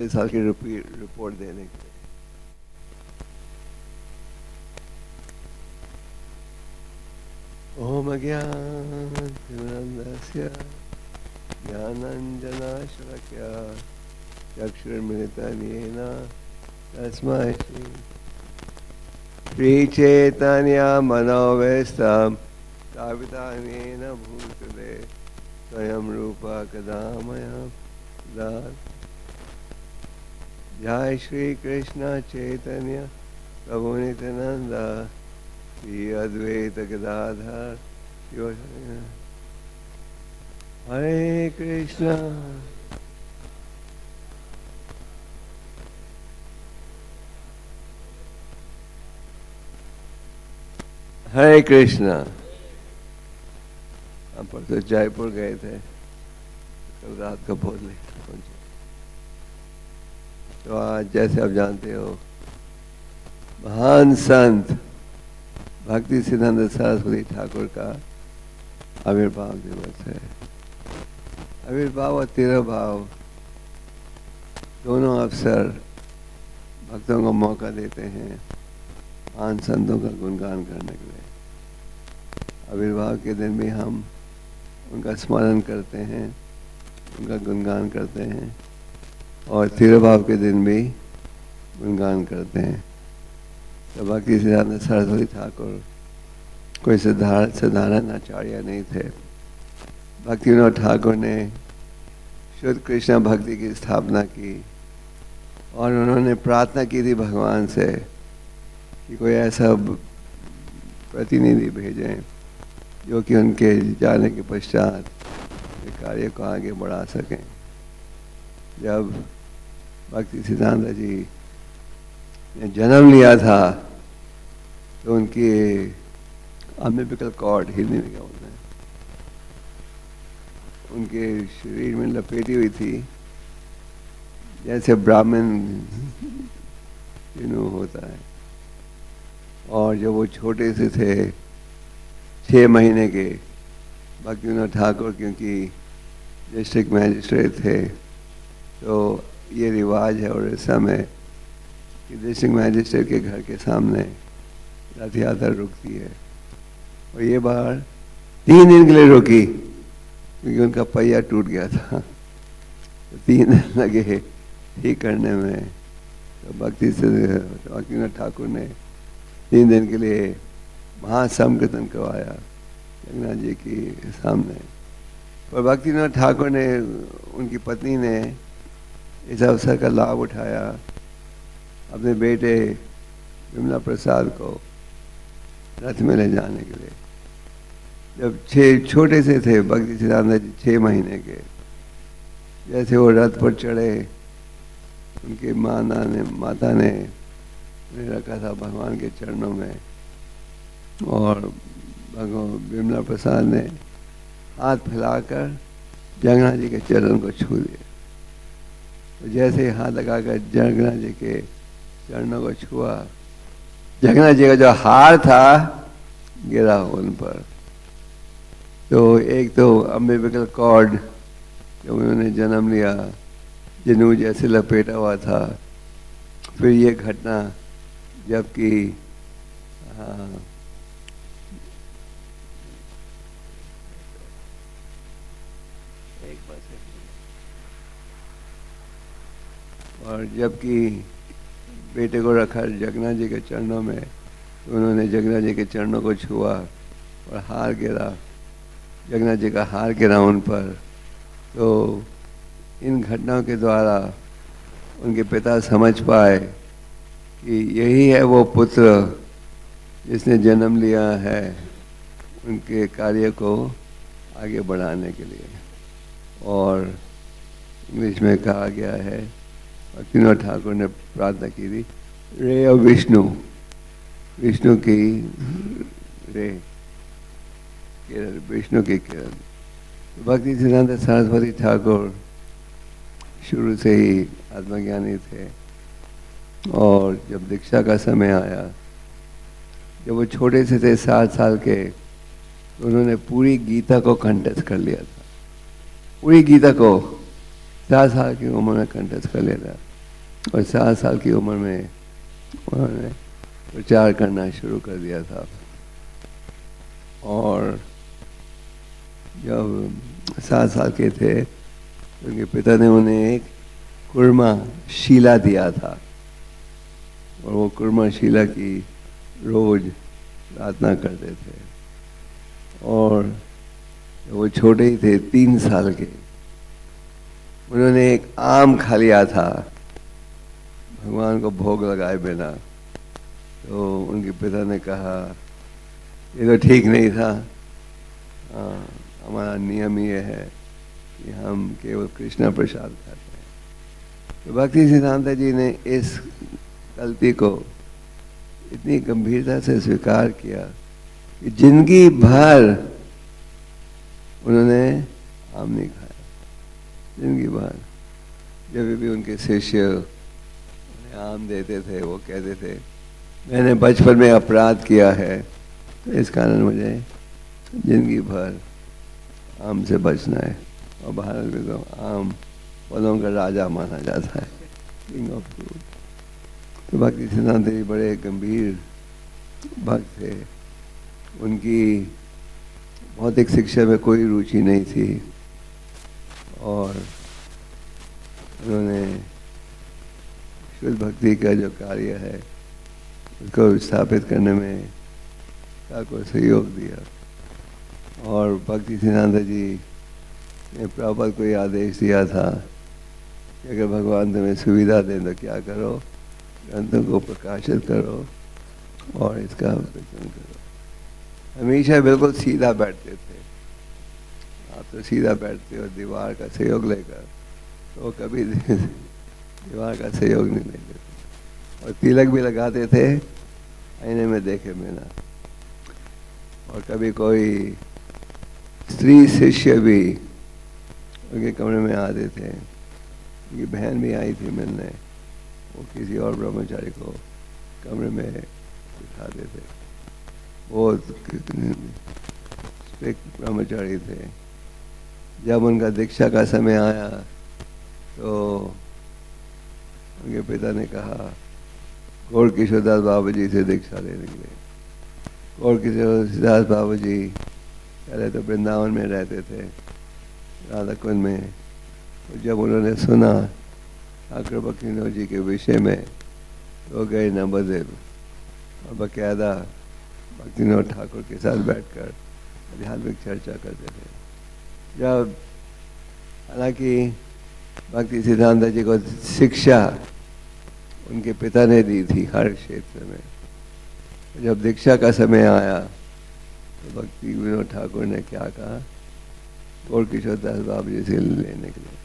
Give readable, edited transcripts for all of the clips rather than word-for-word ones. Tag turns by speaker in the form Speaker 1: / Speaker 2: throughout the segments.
Speaker 1: इस साल की रिपोर्ट देने के लिए। ओम अज्ञानतिमिरन्धस्य ज्ञानाञ्जनशलाकया चक्षुर्मिलितं येन तस्मै श्रीचैतन्यमनोभीष्टं स्थापितं येन भूतले स्वयं रूपा कदा मह्यं ददाति। जय श्री कृष्ण चैतन्य प्रभु नित्यानंद श्री अद्वैत गदाधर शिव। हरे कृष्ण हरे कृष्ण। हम परसों जयपुर गए थे, कल रात को बहुत लेट पहुंचे। तो आज जैसे आप जानते हो महान संत भक्ति सिद्धांत सरस्वती ठाकुर का आविर्भाव दिवस है। आविर्भाव और तिरुभाव दोनों अवसर भक्तों को मौका देते हैं महान संतों का गुणगान करने के लिए। आविर्भाव के दिन भी हम उनका स्मरण करते हैं, उनका गुणगान करते हैं, और तिरुभाव के दिन भी गुणगान करते हैं। तो भक्ति सिद्धांत सरस्वती ठाकुर कोई साधारण आचार्य नहीं थे। भक्ति विनोद ठाकुर ने शुद्ध कृष्ण भक्ति की स्थापना की और उन्होंने प्रार्थना की थी भगवान से कि कोई ऐसा प्रतिनिधि भेजें जो कि उनके जाने के पश्चात कार्य को आगे बढ़ा सकें। जब भक्ति सिद्धांत जी ने जन्म लिया था तो उनकी अम्बिलिकल कॉर्ड, हिंदी में क्या बोलते हैं, उनके शरीर में लपेटी हुई थी जैसे ब्राह्मण होता है। और जब वो छोटे से थे 6 महीने के, भक्ति विनोद ठाकुर क्योंकि डिस्ट्रिक्ट मैजिस्ट्रेट थे तो ये रिवाज है और इस समय कि डिस्ट्रिक्ट मैजिस्ट्रेट के घर के सामने रथ यात्रा रुकती है। और ये बार 3 दिन के लिए रुकी क्योंकि उनका पहिया टूट गया था। तो 3 दिन लगे ठीक करने में। तो भक्ति विनोद ठाकुर ने 3 दिन के लिए महासंकीर्तन करवाया जगन्नाथ जी के सामने। और भक्ति विनोद ठाकुर ने, उनकी पत्नी ने इस अवसर का लाभ उठाया अपने बेटे विमला प्रसाद को रथ में ले जाने के लिए। जब छोटे से थे भक्ति सिद्धांत जी 6 महीने के, जैसे वो रथ पर चढ़े उनकी माता ने उन्हें रखा था भगवान के चरणों में और भगवान विमला प्रसाद ने हाथ फैलाकर जगन्नाथ जी के चरण को छू दिया। तो जैसे ही हाथ लगाकर जगन्नाथ जी के चरणों को छुआ, जगन्नाथ जी का जो हार था गिरा उन पर। तो एक तो अम्बिलिकल कॉर्ड जब उन्होंने जन्म लिया जनेऊ जैसे लपेटा हुआ था। फिर ये घटना जबकि और जबकि बेटे को रखा जगन्नाथ जी के चरणों में, तो उन्होंने जगन्नाथ जी के चरणों को छुआ और हार गिरा, जगन्नाथ जी का हार गिरा उन पर। तो इन घटनाओं के द्वारा उनके पिता समझ पाए कि यही है वो पुत्र जिसने जन्म लिया है उनके कार्य को आगे बढ़ाने के लिए। और इंग्लिश में कहा गया है, भक्ति विनोद ठाकुर ने प्रार्थना की थी, रे ऑफ विष्णु, विष्णु की रे, किरण, विष्णु की किरण। भक्ति सिद्धांत सरस्वती ठाकुर शुरू से ही आत्मज्ञानी थे। और जब दीक्षा का समय आया, जब वो छोटे से थे 7 साल के, तो उन्होंने पूरी गीता को कंठस्थ कर लिया था। पूरी गीता को 4 साल की उम्र में कंठस्थ कर लिया था। और 7 साल की उम्र में उन्होंने प्रचार करना शुरू कर दिया था। और जब 7 साल के थे तो उनके पिता ने उन्हें एक कुर्मा शीला दिया था, और वो कुर्मा शीला की रोज प्रार्थना करते थे। और जब वो छोटे ही थे, 3 साल के, उन्होंने एक आम खा लिया था भगवान को भोग लगाए बिना। तो उनके पिता ने कहा ये तो ठीक नहीं था, हमारा नियम ये है कि हम केवल कृष्ण प्रसाद खाते हैं। तो भक्ति सिद्धांत जी ने इस गलती को इतनी गंभीरता से स्वीकार किया कि जिंदगी भर उन्होंने आम नहीं खाया। जिंदगी भर जब भी उनके शिष्य उन्हें आम देते थे, वो कहते थे मैंने बचपन में अपराध किया है, तो इस कारण मुझे जिंदगी भर आम से बचना है। और भारत में तो आम फलों का राजा माना जाता है, किंग ऑफ फ्रूट। तो भक्ति सिद्धांत जी बड़े गंभीर भक्त थे। उनकी भौतिक शिक्षा में कोई रुचि नहीं थी, और उन्होंने शुद्ध भक्ति का जो कार्य है उसको स्थापित करने में को सहयोग दिया। और भक्ति सिद्धांत जी ने प्रभुपाद को ये आदेश दिया था कि अगर भगवान तुम्हें सुविधा दें तो क्या करो, ग्रंथों को प्रकाशित करो और इसका प्रचार करो। हमेशा बिल्कुल सीधा बैठते थे। आप तो सीधा बैठते हो दीवार का सहयोग लेकर, तो कभी दीवार का सहयोग नहीं लेते थे। और तिलक भी लगाते थे आईने में देखे बिना। और कभी कोई स्त्री शिष्य भी उनके कमरे में आते थे। उनकी बहन भी आई थी मिलने, वो किसी और ब्रह्मचारी को कमरे में बिठाते थे। वो स्ट्रिक्ट ब्रह्मचारी थे। जब उनका दीक्षा का समय आया तो उनके पिता ने कहा गौर किशोरदास बाबू जी से दीक्षा लेने के लिए। गौर किशोरदास बाबू जी पहले तो वृंदावन में रहते थे, राधा कुंड में। और जब उन्होंने सुना ठाकुर भक्तिविनोद जी के विषय में तो गए नवद्वीप और बाकायदा भक्तिविनोद ठाकुर के साथ बैठकर आध्यात्मिक चर्चा करते थे। जब हालांकि भक्ति सिद्धांत जी को शिक्षा उनके पिता ने दी थी हर क्षेत्र में, जब दीक्षा का समय आया तो भक्ति विनोद ठाकुर ने क्या कहा, गौर किशोरदास बाबू जी से लेने के लिए।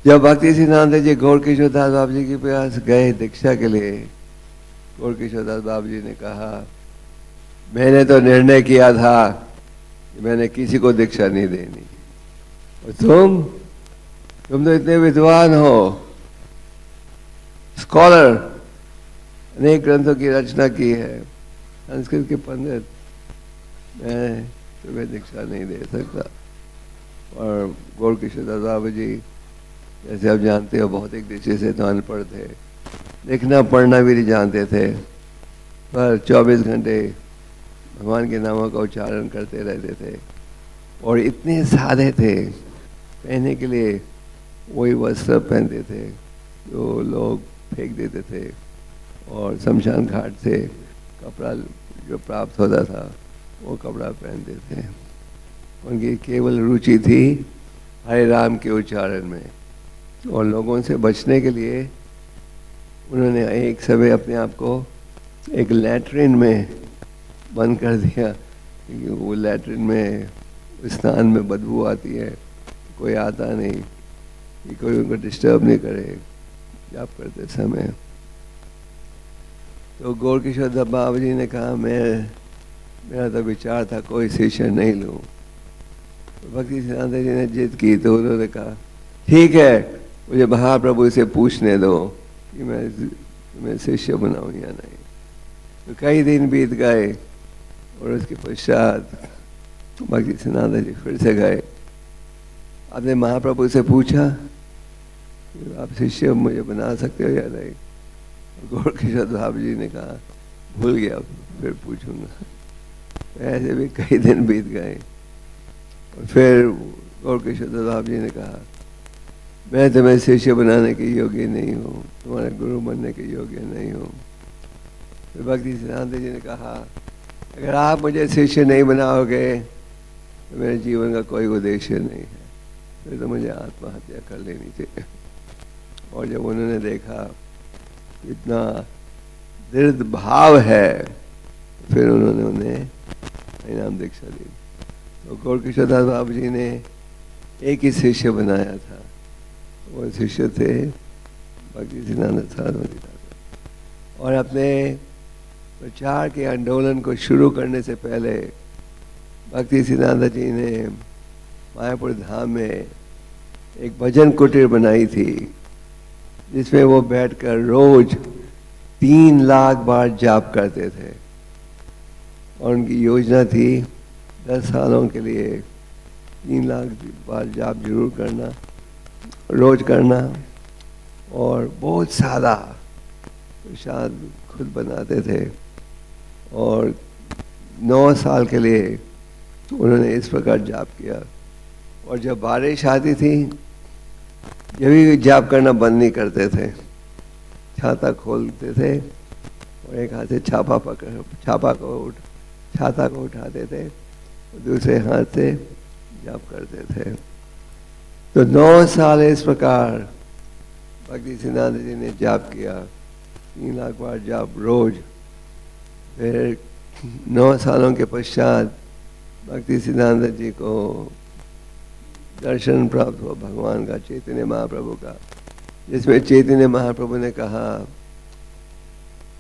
Speaker 1: जब भक्ति सिद्धांत जी गौर किशोरदास बाबू जी के पास गए दीक्षा के लिए, गौर किशोरदास बाबू जी ने कहा मैंने तो निर्णय किया था कि मैंने किसी को दीक्षा नहीं देनी, और तुम तो इतने विद्वान हो, स्कॉलर, अनेक ग्रंथों की रचना की है, संस्कृत के पंडित, मैं तुम्हें दीक्षा नहीं दे सकता। और गौर किशोरदास बाबू जी जैसे आप जानते हो भौतिक दृष्टि से तो अनपढ़ थे, लिखना पढ़ना भी नहीं जानते थे, पर 24 घंटे भगवान के नामों का उच्चारण करते रहते थे। और इतने सादे थे, पहनने के लिए वही वस्त्र पहनते थे जो लोग फेंक देते थे, और शमशान घाट से कपड़ा जो प्राप्त होता था वो कपड़ा पहनते थे। उनकी केवल रुचि थी हरे राम के उच्चारण में। और लोगों से बचने के लिए उन्होंने एक समय अपने आप को एक लैट्रिन में बंद कर दिया, क्योंकि वो लैट्रिन में स्नान में बदबू आती है, कोई आता नहीं कि कोई उनको डिस्टर्ब नहीं करे जाप करते समय। तो गौर किशोर बाबू जी ने कहा मेरा तो विचार था कोई शिष्य नहीं लूँ। तो भक्ति सिद्धांत जी ने जिद की, तो उन्होंने कहा ठीक है, मुझे महाप्रभु से पूछने दो कि मैं तुम्हें शिष्य बनाऊँ या नहीं। तो कई दिन बीत गए और उसके पश्चात भक्ति सिद्धांत जी फिर से गए। आपने महाप्रभु से पूछा? आप शिष्य मुझे बना सकते हो या नहीं? गौरकिशोर बाबू जी ने कहा भूल गया, फिर पूछूंगा। ऐसे भी कई दिन बीत गए और फिर गौरकिशोर बाबू जी ने कहा मैं तुम्हें शिष्य बनाने के योग्य नहीं हूँ, तुम्हारे गुरु बनने के योग्य नहीं हूँ। फिर भक्ति सिद्धांत जी ने कहा अगर आप मुझे शिष्य नहीं बनाओगे तो मेरे जीवन का कोई उद्देश्य नहीं है, फिर तो मुझे आत्महत्या कर लेनी चाहिए। और जब उन्होंने देखा इतना दृढ़ भाव है, फिर उन्होंने उन्हें इनाम दीक्षा दी। तो गौरकिशोर दास बाबू जी ने एक ही शिष्य बनाया था, वो शिष्य थे भक्ति सिद्धांत सरस्वती ठाकुर। और अपने प्रचार के आंदोलन को शुरू करने से पहले भक्ति सिद्धांत जी ने मायापुर धाम में एक भजन कुटीर बनाई थी, जिसमें वो बैठकर रोज 3 लाख बार जाप करते थे। और उनकी योजना थी 10 सालों के लिए 3 लाख बार जाप जरूर करना, रोज करना। और बहुत सारा प्रसाद खुद बनाते थे। और 9 साल के लिए उन्होंने इस प्रकार जाप किया। और जब बारिश आती थी जब भी जाप करना बंद नहीं करते थे, छाता खोलते थे और एक हाथ से छाता को उठाते थे और दूसरे हाथ से जाप करते थे। तो 9 साल इस प्रकार भक्ति सिद्धांत जी ने जाप किया, 3 लाख बार जाप रोज। फिर 9 सालों के पश्चात भक्ति सिद्धांत जी को दर्शन प्राप्त हुआ भगवान का, चैतन्य महाप्रभु का, जिसमें चैतन्य महाप्रभु ने कहा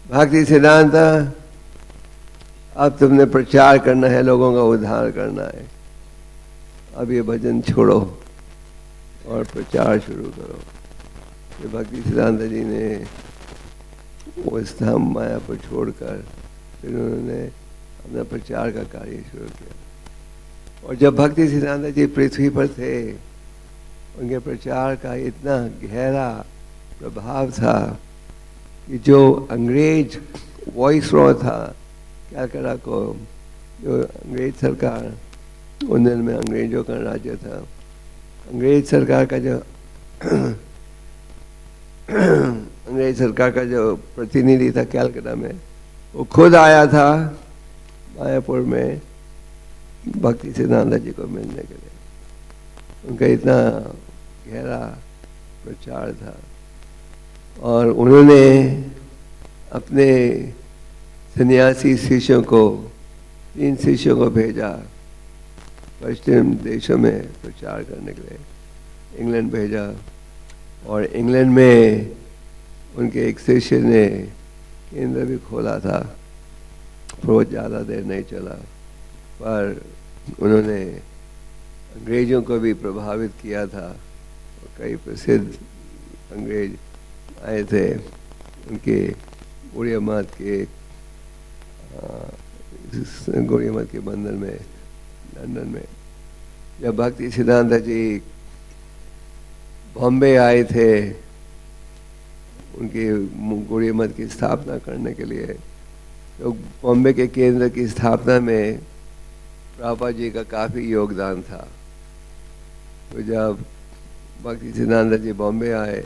Speaker 1: भक्ति सिद्धांत अब तुमने प्रचार करना है, लोगों का उद्धार करना है, अब ये भजन छोड़ो और प्रचार शुरू करो। तो भक्ति सिद्धांत जी ने वो स्थान माया पर छोड़कर फिर उन्होंने अपना प्रचार का कार्य शुरू किया। और जब भक्ति सिद्धांत जी पृथ्वी पर थे, उनके प्रचार का इतना गहरा प्रभाव था कि जो अंग्रेज वॉइसरॉय था कलकत्ता को, जो अंग्रेज सरकार, उन दिन में अंग्रेजों का राज्य था, अंग्रेज सरकार का जो प्रतिनिधि था कलकत्ता में, वो खुद आया था मायापुर में भक्ति सिद्धांत जी को मिलने के लिए। उनका इतना गहरा प्रचार था। और उन्होंने अपने सन्यासी शिष्यों को, 3 शिष्यों को भेजा पश्चिम देशों में प्रचार करने के लिए। इंग्लैंड भेजा और इंग्लैंड में उनके एक शिष्य ने केंद्र भी खोला था। बहुत ज़्यादा देर नहीं चला, पर उन्होंने अंग्रेज़ों को भी प्रभावित किया था। और कई प्रसिद्ध अंग्रेज आए थे उनके गौड़िया मत के बंधन में, लंदन में। जब भक्ति सिद्धांत जी बॉम्बे आए थे उनके गौड़िया मत की स्थापना करने के लिए, तो बॉम्बे के केंद्र की स्थापना में प्रभुपाद जी का काफ़ी योगदान था। तो जब भक्ति सिद्धांत जी बॉम्बे आए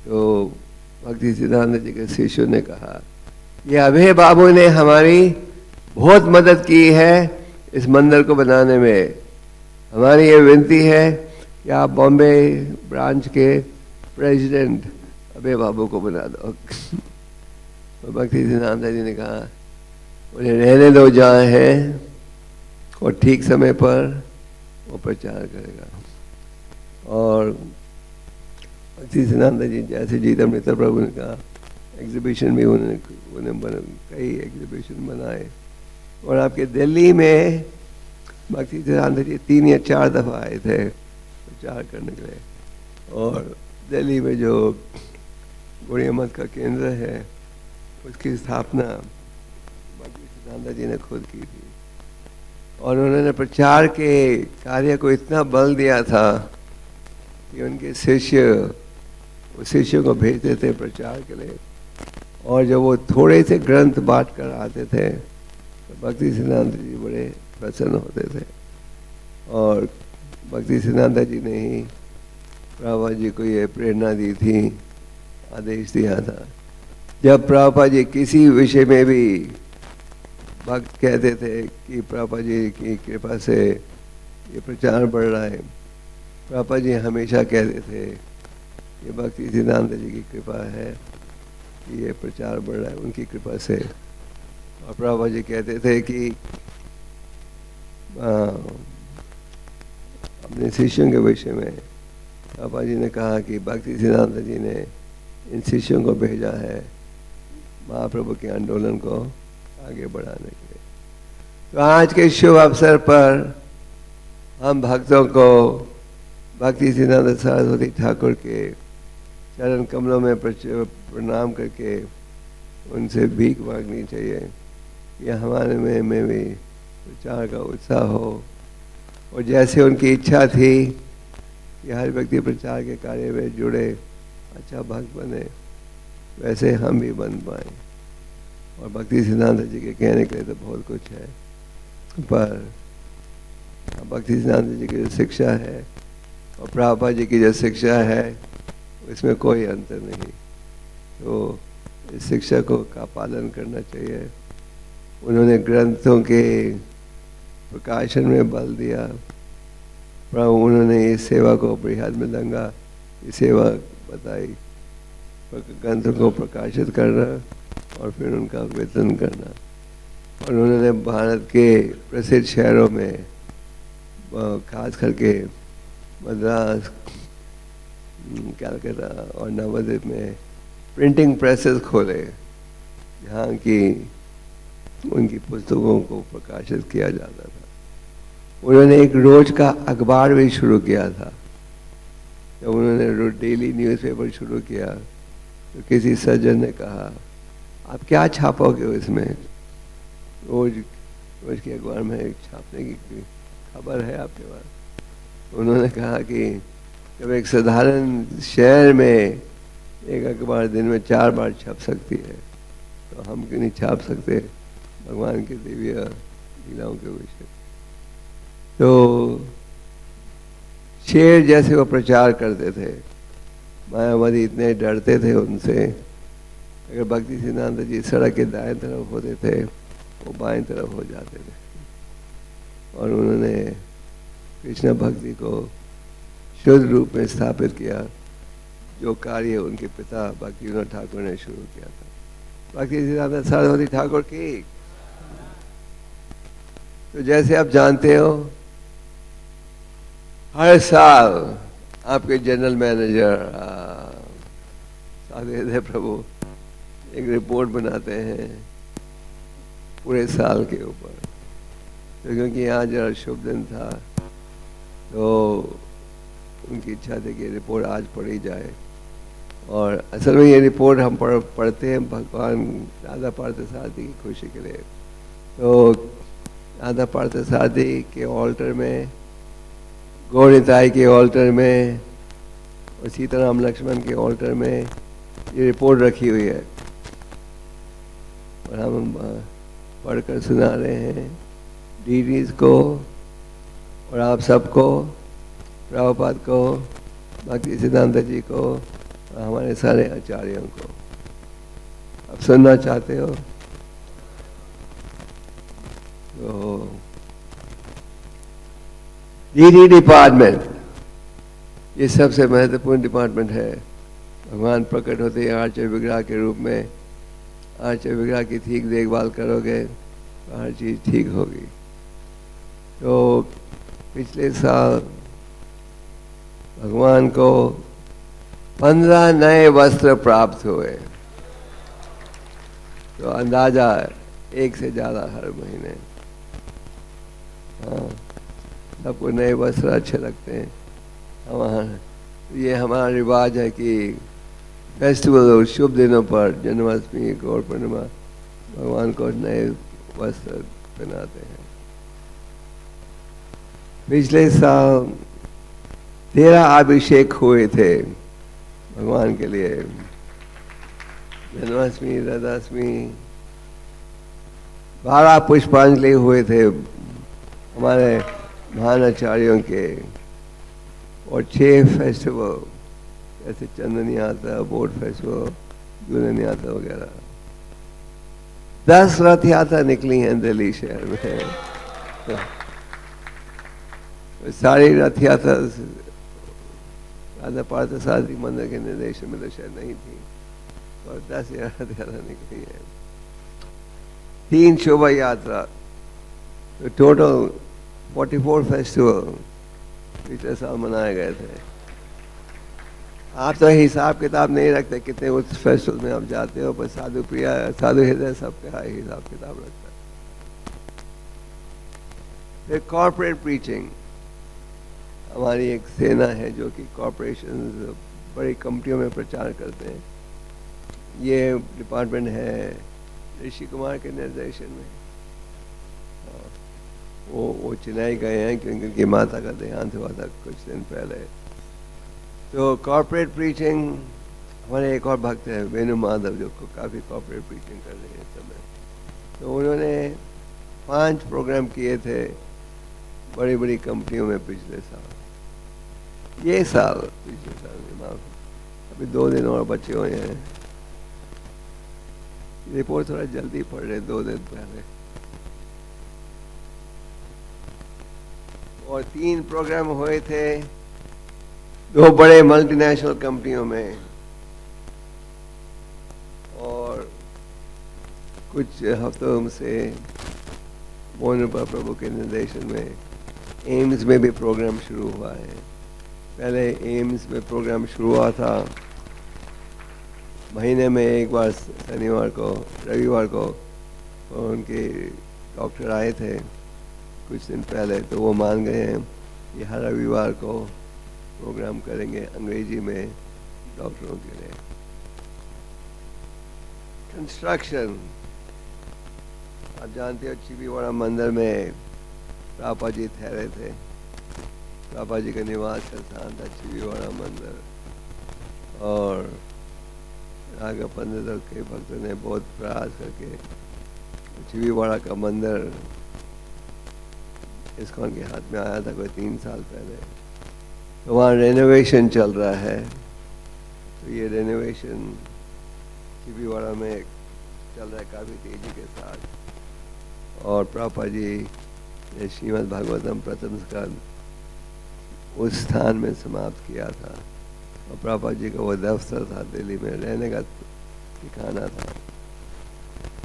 Speaker 1: तो भक्ति सिद्धांत जी के शिष्यों ने कहा ये अभय बाबू ने हमारी बहुत मदद की है इस मंदिर को बनाने में, हमारी ये विनती है कि आप बॉम्बे ब्रांच के प्रेसिडेंट अभय बाबू को बना दो। तो भक्ति सिद्धांत जी ने कहा उन्हें रहने दो जहाँ है, और ठीक समय पर वो प्रचार करेगा। और भक्ति सिद्धांत जी जैसे जीतमृत प्रभु ने कहा, एग्जीबिशन भी उन्होंने कई एग्जीबिशन बनाए। और आपके दिल्ली में भक्ति सिद्धांत जी 3 या 4 दफ़ा आए थे प्रचार करने के लिए। और दिल्ली में जो गौड़िया मत का केंद्र है उसकी स्थापना भक्ति सिद्धांत जी ने खुद की थी। और उन्होंने प्रचार के कार्य को इतना बल दिया था कि उनके शिष्य वो शिष्यों को भेजते थे प्रचार के लिए। और जब वो थोड़े से ग्रंथ बांट कर आते थे तो भक्ति सिद्धांत जी बड़े प्रसन्न होते थे। और भक्ति सिद्धांत जी ने ही प्रभुपाद जी को ये प्रेरणा दी थी, आदेश दिया था। जब प्रभुपाद जी किसी विषय में भी भक्त कहते थे कि प्रभुपाद जी की कृपा से ये प्रचार बढ़ रहा है, प्रभुपाद जी हमेशा कहते थे ये भक्ति सिद्धांत जी की कृपा है कि ये प्रचार बढ़ रहा है, उनकी कृपा से। और प्रभुपाद जी कहते थे कि अपने शिष्यों के विषय में प्रभुपाद जी ने कहा कि भक्ति सिद्धांत जी ने इन शिष्यों को भेजा है महाप्रभु के आंदोलन को आगे बढ़ाने के लिए। तो आज के शुभ अवसर पर हम भक्तों को भक्ति सिद्धांत सरस्वती ठाकुर के चरण कमलों में प्रणाम करके उनसे भीख मांगनी चाहिए कि हमारे में भी प्रचार का उत्साह हो। और जैसे उनकी इच्छा थी कि हर व्यक्ति प्रचार के कार्य में जुड़े, अच्छा भक्त बने, वैसे हम भी बन पाए। और भक्ति सिद्धांत जी के कहने के लिए तो बहुत कुछ है, पर भक्ति सिद्धांत जी की जो शिक्षा है और प्रभुपाद जी की जो शिक्षा है इसमें कोई अंतर नहीं। तो इस शिक्षा का पालन करना चाहिए। उन्होंने ग्रंथों के प्रकाशन में बल दिया, प्रभु उन्होंने इस सेवा को बृहद मृदंगा की सेवा बताई, ग्रंथों को प्रकाशित करना और फिर उनका वितरण करना। और उन्होंने भारत के प्रसिद्ध शहरों में खास करके मद्रास, कलकत्ता और नवद्वीप में प्रिंटिंग प्रेसेस खोले जहाँ की उनकी पुस्तकों को प्रकाशित किया जाता था। उन्होंने एक रोज का अखबार भी शुरू किया था। जब उन्होंने डेली न्यूज़पेपर शुरू किया तो किसी सज्जन ने कहा आप क्या छापोगे इसमें, रोज के अखबार में छापने की खबर है आपके पास। उन्होंने कहा कि जब एक साधारण शहर में एक अखबार दिन में 4 बार छप सकती है तो हम क्यों नहीं छाप सकते भगवान के दिव्य लीलाओं के विषय। तो शेर जैसे वो प्रचार करते थे, मायावादी इतने डरते थे उनसे। अगर भक्ति सिद्धांत जी सड़क के दाएं तरफ होते थे वो बाएं तरफ हो जाते थे। और उन्होंने कृष्ण भक्ति को शुद्ध रूप में स्थापित किया, जो कार्य उनके पिता भक्ति विनोद ठाकुर ने शुरू किया था। भक्ति सिद्धांत सरस्वती ठाकुर की। तो जैसे आप जानते हो हर साल आपके जनरल मैनेजर साधु प्रभु एक रिपोर्ट बनाते हैं पूरे साल के ऊपर। तो क्योंकि आज जरा शुभ दिन था तो उनकी इच्छा थी कि रिपोर्ट आज पढ़ी जाए। और असल में ये रिपोर्ट हम पढ़ते हैं भगवान राधा पार्थसारथी की खुशी के लिए। तो राधा पार्थसारथी के ऑल्टर में, गौरताई के ऑल्टर में और सीताराम लक्ष्मण के ऑल्टर में ये रिपोर्ट रखी हुई है और हम पढ़कर सुना रहे हैं डीडीज को और आप सबको, प्रभुपाद को, भक्ति सिद्धांत जी को और हमारे सारे आचार्यों को। अब सुनना चाहते हो तो डीडी डिपार्टमेंट ये सबसे महत्वपूर्ण डिपार्टमेंट है। भगवान प्रकट होते हैं आर्चर विग्रह के रूप में। आर्चर विग्रह की ठीक देखभाल करोगे तो हर चीज़ ठीक होगी। तो पिछले साल भगवान को 15 नए वस्त्र प्राप्त हुए। तो अंदाजा एक से ज़्यादा हर महीने। हाँ, सबको नए वस्त्र अच्छे लगते हैं। ये हमारा रिवाज है कि फेस्टिवल और शुभ दिनों पर, जन्माष्टमी, गौर पूर्णिमा, भगवान को नए वस्त्र पहनाते हैं। पिछले साल 13 अभिषेक हुए थे भगवान के लिए जन्माष्टमी, राधाष्टमी 12 पुष्पांजलि हुए थे हमारे महान आचार्यों के, और 6 फेस्टिवल जैसे चंदन यात्रा, बोट फेस्टिवल, झूलन यात्रा वगैरह। 10 रथ यात्रा निकली हैं दिल्ली शहर में। सारी रथ यात्रा राधा पार्थसारथी मंदिर के निर्देशन में तो शायद नहीं थी, और 10 रथ यात्रा निकली है। 3 शोभा यात्रा, तो टोटल 44 फेस्टिवल पिछले साल मनाए गए थे। आप तो हिसाब किताब नहीं रखते कितने उस फेस्टिवल में आप जाते हो, पर साधु प्रिया, साधु हृदय सबका हिसाब किताब रखता है। फिर कॉर्पोरेट प्रीचिंग, हमारी एक सेना है जो कि कॉर्पोरेशन बड़ी कंपनियों में प्रचार करते हैं। ये डिपार्टमेंट है ऋषि कुमार के निर्देशन में। वो चेन्नई गए हैं क्योंकि उनकी माता का देहांत हुआ था कुछ दिन पहले। तो कॉर्पोरेट प्रीचिंग, हमारे एक और भक्त है वेणु माधव जो काफ़ी कॉर्पोरेट प्रीचिंग कर रहे हैं इस समय। तो उन्होंने 5 प्रोग्राम किए थे बड़ी बड़ी कंपनियों में पिछले साल। ये साल पिछले साल अभी 2 दिन और बचे हुए हैं। रिपोर्ट थोड़ा जल्दी पड़ रहे 2 दिन पहले। और 3 प्रोग्राम हुए थे 2 बड़े मल्टीनेशनल कंपनियों में, और कुछ हफ्तों से मोहन प्रभु के निर्देशन में एम्स में भी प्रोग्राम शुरू हुआ है। पहले एम्स में प्रोग्राम शुरू हुआ था महीने में एक बार, शनिवार को, रविवार को, और उनके डॉक्टर आए थे कुछ दिन पहले, तो वो मान गए हैं कि हर रविवार को प्रोग्राम करेंगे अंग्रेजी में डॉक्टरों के लिए। कंस्ट्रक्शन, आप जानते हो चिबीवाड़ा मंदिर में पापा जी ठहरे थे। पापा जी का निवास का स्थान था चिबीवाड़ा मंदिर, और राघव पंडित और कई भक्तों ने बहुत प्रयास करके चिबीवाड़ा का मंदिर इस्कॉन के हाथ में आया था कोई 3 साल पहले। तो वहाँ रेनोवेशन चल रहा है। तो ये रेनोवेशन चिबीवाड़ा में चल रहा है काफ़ी तेज़ी के साथ। और प्रभुपाद जी ने श्रीमद् भागवतम प्रथम स्कंद उस स्थान में समाप्त किया था, और प्रभुपाद जी का वो दफ्तर था, दिल्ली में रहने का ठिकाना था।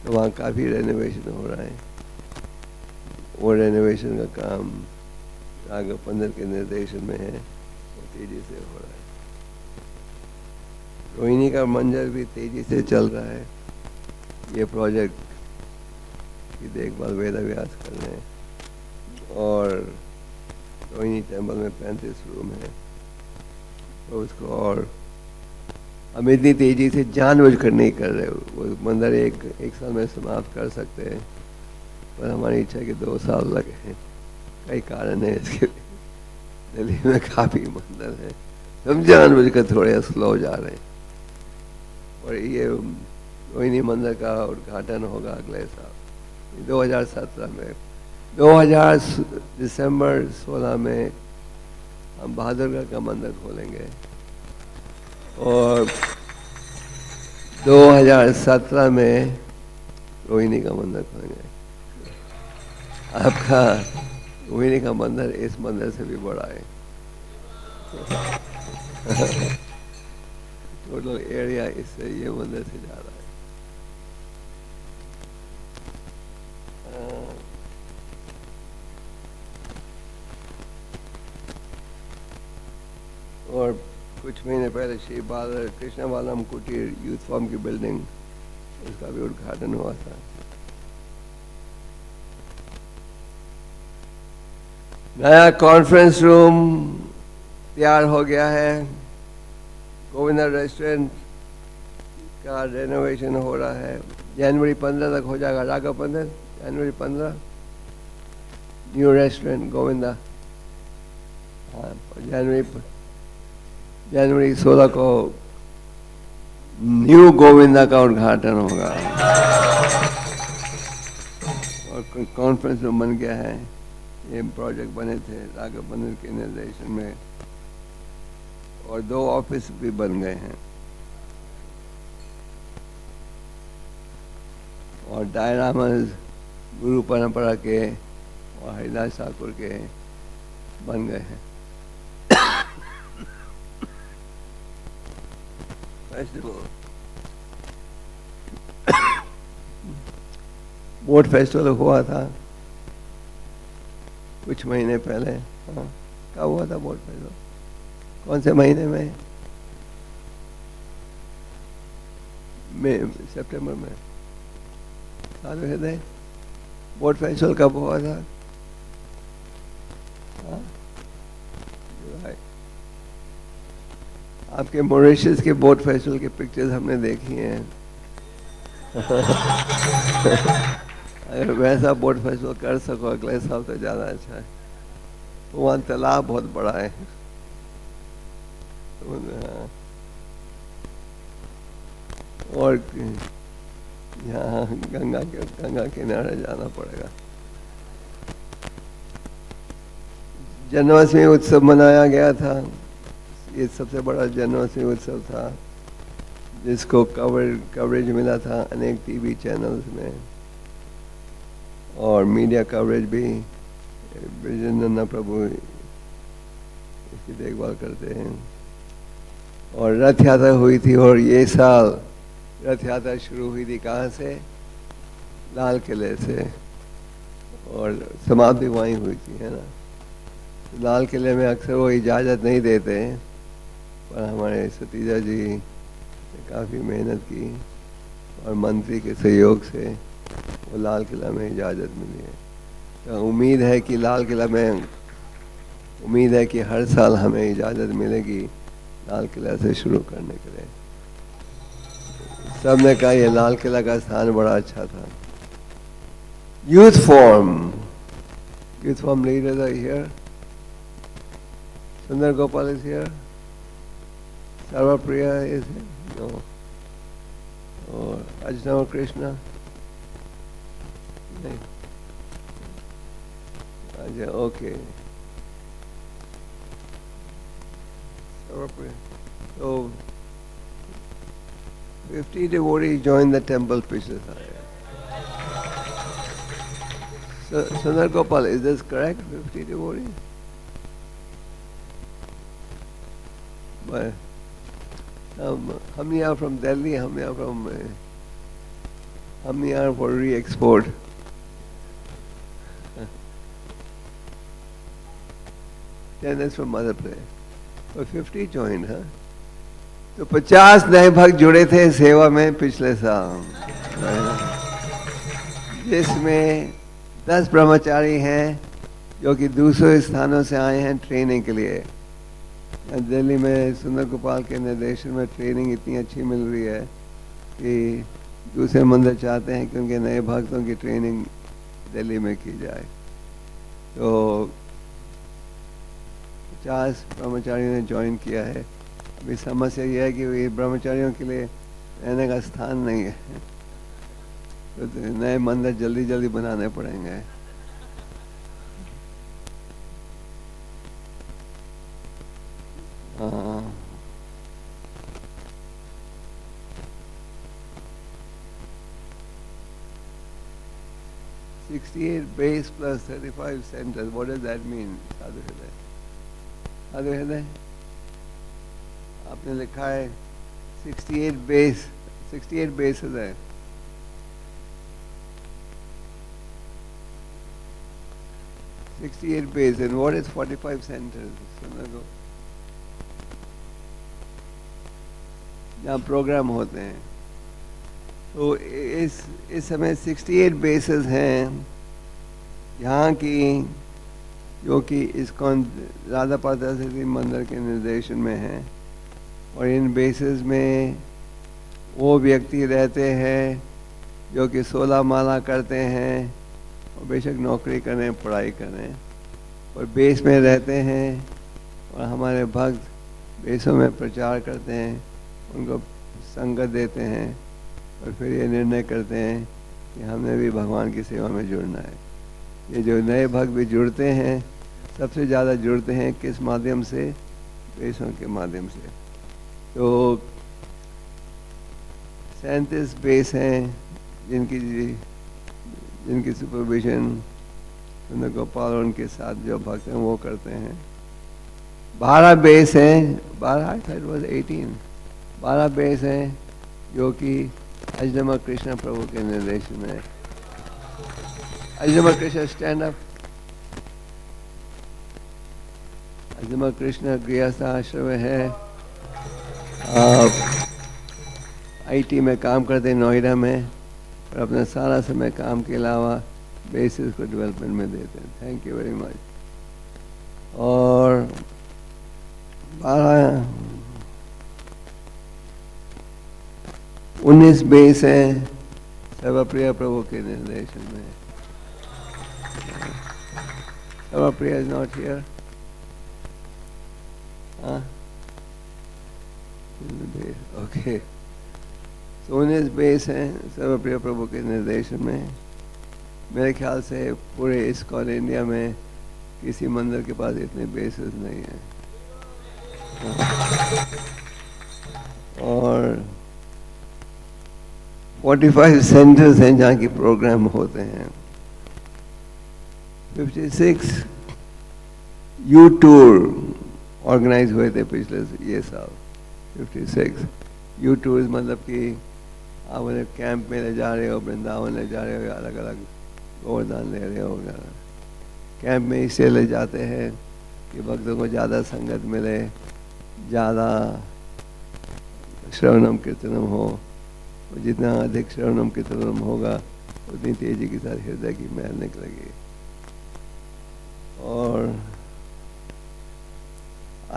Speaker 1: तो वहाँ काफ़ी रेनोवेशन हो रहा है। वो रेनोवेशन का काम राघव पंडित के निर्देशन में है, वो तेजी से हो रहा है। रोहिणी का मंजर भी तेजी से चल रहा है। ये प्रोजेक्ट की देखभाल वेदा व्यास कर रहे हैं, और रोहिणी टेम्पल में 35 रूम है, तो उसको और हम इतनी तेजी से जानबूझकर नहीं कर रहे। वो मंदिर एक साल में समाप्त कर सकते हैं, पर हमारी इच्छा है कि 2 साल लगे हैं। कई कारण है इसके। दिल्ली में काफ़ी मंदिर है, हम जानबूझकर थोड़े स्लो जा रहे हैं। और ये रोहिणी मंदिर का उद्घाटन होगा अगले साल 2017 में। 2000 दिसंबर 16 में हम बहादुरगढ़ का मंदिर खोलेंगे, और 2017 में रोहिणी का मंदिर खोलेंगे। आपका रोहिणी का मंदिर इस मंदिर से भी बड़ा है। टोटल एरिया इससे ये मंदिर से जा रहा है। और कुछ महीने पहले श्री कृष्ण बालम कुटीर यूथ फॉर्म की बिल्डिंग, उसका भी उद्घाटन हुआ था। नया कॉन्फ्रेंस रूम तैयार हो गया है। गोविंदा रेस्टोरेंट का रेनोवेशन हो रहा है। जनवरी 15 तक हो जाएगा। राघव पंडित, जनवरी 15 न्यू रेस्टोरेंट गोविंदा। हाँ, जनवरी 16 को न्यू गोविंदा का उद्घाटन होगा और कॉन्फ्रेंस में बन गया है। ये प्रोजेक्ट बने थे राघव बंदर के निर्देशन में और 2 ऑफिस भी बन गए हैं और डायरामास गुरु परंपरा के और हरिदास ठाकुर के बन गए हैं। बोट फेस्टिवल हुआ था कुछ महीने पहले। हाँ, कब हुआ था बोट फेस्टिवल? कौन से महीने में? मई सितंबर में। साधु हृदय बोट फेस्टिवल कब हुआ था? हाँ? आपके मॉरिशस के बोट फेस्टिवल के पिक्चर्स हमने देखी हैं। अगर वैसा बोट फेस्टिवल कर सको अगले साल तो ज़्यादा अच्छा है। वहाँ तालाब बहुत बड़ा है। और यहाँ गंगा किनारे जाना पड़ेगा। जन्माष्टमी उत्सव मनाया गया था। ये सबसे बड़ा जन्माष्टमी उत्सव था जिसको कवरेज मिला था अनेक टीवी चैनल्स में और मीडिया कवरेज भी। ब्रजेंद्र प्रभु इसकी देखभाल करते हैं और रथ यात्रा हुई थी और ये साल रथ यात्रा शुरू हुई थी कहाँ से? लाल किले से और समाप्ति वहीं हुई थी, है ना। लाल किले में अक्सर वो इजाज़त नहीं देते पर हमारे सतीजा जी ने काफ़ी मेहनत की और मंत्री के सहयोग से वो लाल किला में इजाज़त मिली है। तो उम्मीद है कि लाल किला में हर साल हमें इजाज़त मिलेगी लाल किला से शुरू करने के लिए। सब ने कहा ये लाल किला का स्थान बड़ा अच्छा था। Youth form leaders are here. Sundar Gopal is here. Sarva Priya is here. No. Or Ajnava Krishna. No. Okay. Sarva Priya. So 50 devotees joined the temple picture. So Sundar Gopal, is this correct? 50 devotees? हम यहाँ from Delhi, हम यहाँ for re-export. Then that's from Mother Prayer. So 50 joined, huh? तो 50 नए भक्त जुड़े थे सेवा में पिछले साल, जिसमें 10 ब्रह्मचारी हैं जो कि दूसरे स्थानों से आए हैं ट्रेनिंग के लिए। दिल्ली में सुंदर गोपाल के निर्देशन में ट्रेनिंग इतनी अच्छी मिल रही है कि दूसरे मंदिर चाहते हैं कि उनके नए भक्तों की ट्रेनिंग दिल्ली में की जाए। तो 50 ब्रह्मचारियों ने ज्वाइन किया है। अभी समस्या यह है कि ये ब्रह्मचारियों के लिए रहने का स्थान नहीं है, तो नए मंदिर जल्दी जल्दी बनाने पड़ेंगे। हाँ, 68 base plus 35 centers. What does that mean? साधु हृदय आपने लिखा है 68 bases है। $68 base and what is 45 centers? जहाँ प्रोग्राम होते हैं। तो इस समय 68 बेसेस हैं यहाँ की, जो कि इस्कॉन राधा पार्थसारथी मंदिर के निर्देशन में है। और इन बेसेस में वो व्यक्ति रहते हैं जो कि 16 माला करते हैं और बेशक नौकरी करें पढ़ाई करें और बेस में रहते हैं। और हमारे भक्त बेसों में प्रचार करते हैं, उनको संगत देते हैं और फिर ये निर्णय करते हैं कि हमें भी भगवान की सेवा में जुड़ना है। ये जो नए भक्त भी जुड़ते हैं, सबसे ज़्यादा जुड़ते हैं किस माध्यम से? बेसों के माध्यम से। तो 37 बेस हैं जिनकी सुपरविजन सुंदर गोपाल और उनके साथ जो भक्त हैं वो करते हैं। 12 बेस हैं, 12 बेस हैं जो कि अजनम कृष्ण प्रभु के निर्देश में। अजनम कृष्ण स्टैंड अप। अजनम कृष्ण गृहस्थ आश्रम में है, आईटी में काम करते हैं नोएडा में, और अपना सारा समय काम के अलावा बेसिस को डेवलपमेंट में देते हैं। Thank you very much. और 19 बेस हैं सर्वप्रिय प्रभु के निर्देशन में। Sarvapriya is not here. Okay, 19 base हैं सर्वप्रिय प्रभु के निर्देशन में। मेरे ख्याल से पूरे इस्कॉन इंडिया में किसी मंदिर के पास इतने बेसिस नहीं हैं। और 45 सेंटर्स हैं जहाँ की प्रोग्राम होते हैं। 56 यू टूर ऑर्गेनाइज हुए थे पिछले ये साल। 56 यू टूर्स मतलब कि आप उन्हें कैंप में ले जा रहे हो, वृंदावन ले जा रहे हो, या अलग अलग गोवर्धन ले रहे हो वगैरह। कैंप में इससे ले जाते हैं कि भक्तों को ज़्यादा संगत मिले, ज़्यादा श्रवणम कीर्तनम हो, और जितना अधिक श्रवणम कीर्तनम होगा उतनी तेजी के साथ हृदय की महल निकलेगी। और